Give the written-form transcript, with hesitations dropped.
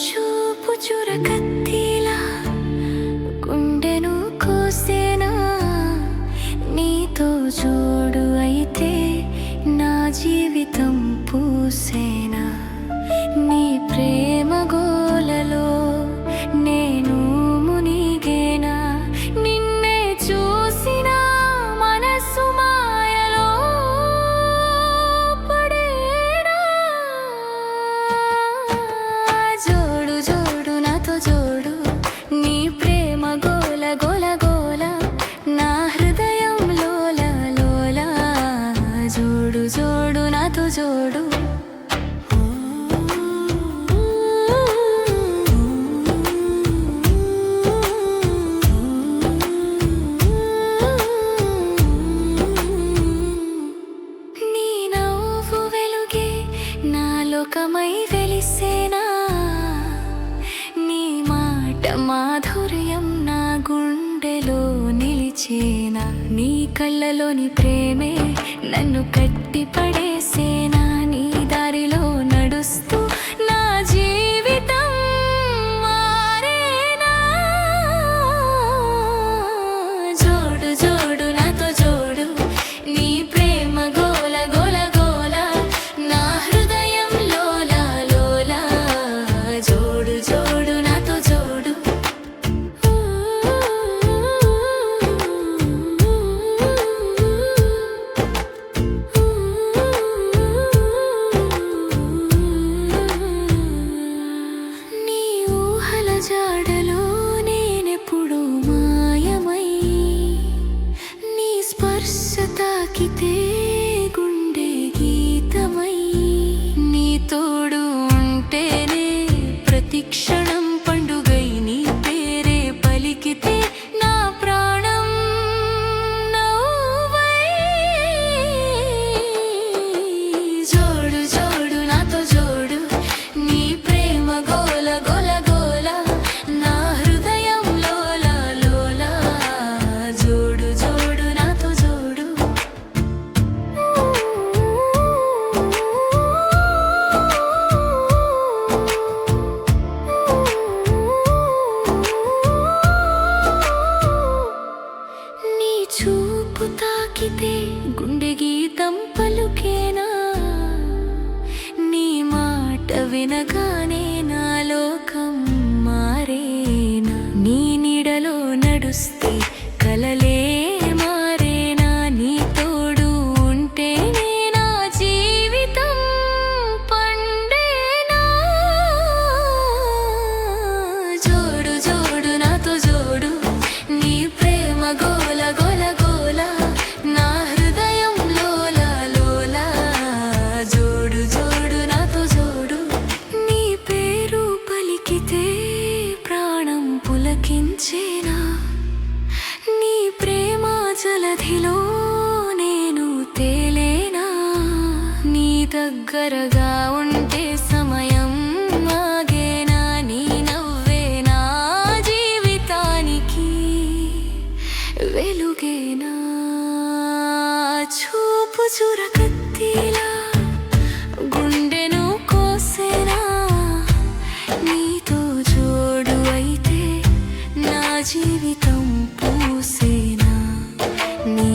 చూపు చురకత్తిలా గుండెను కోసేనా, నీతో జోడు అయితే నా జీవితం పూసేనా. నీ ప్రేమ గోలలో నేను మునిగేనా, నిన్నే చూసిన మనసు మాయలో పడేనా. జోడు జోడు నాతో జోడు, నీ ప్రేమ గోల గోల గోల, నా హృదయం లోల లోల. జోడు జోడు నాతో జోడు. లోకమై వెలిసేనా, నీ మాట మాధుర్యం నా గుండెలో నిలిచేనా. నీ కళ్ళలోని ప్రేమే నన్ను కట్టి పడేసేనా, నీ దారిలో నడుస్తూ నా జీవితం మారేనా. జోడు జోడు నాతో జోడు, నీ ప్రేమ గోల గోల గోల, నా హృదయం లోల లోల. జోడు జోడు నాతో జోడు. నీ ఊహల జాడలో నేనెప్పుడు మాయమై, నీ స్పర్శ తాకితే గుండె గీతమై. నీ తోడు ఉంటేనే ప్రతి క్షణం పండుగై, నీ పేరే పలికితే నా ప్రాణం నవ్వై. జోడు జోడు నాతో జోడు, నీ ప్రేమ గోల గోల గోల, నా హృదయం లోల లోల. జోడు జోడు నాతో జోడు. నీ చూపు తాకితే గుండె గీతం పలుకేనా, నీ మాట వినగానే నా లోకం మారేనా. నీ నీడలో నడుస్తే కలలే మారేనా, నీ తోడు ఉంటేనే నా జీవితం పండేనా. జోడు జోడు నాతో జోడు, నీ ప్రేమ గోల గోల గోల, నా హృదయం లోల లోల. జోడు జోడు నాతో జోడు. నీ పేరు పలికితే ప్రాణం పులకించేనా, నీ ప్రేమ జలధిలో నేను తేలేనా. నీ దగ్గరగా ఉంటే సమయం ఆగేనా, నీ నవ్వే నా జీవితానికి వెలుగేనా. చూపు చురకత్తిలా గుండెను కోసేనా, నీతో జోడు అయితే నా జీవితం పూసేనా. నీ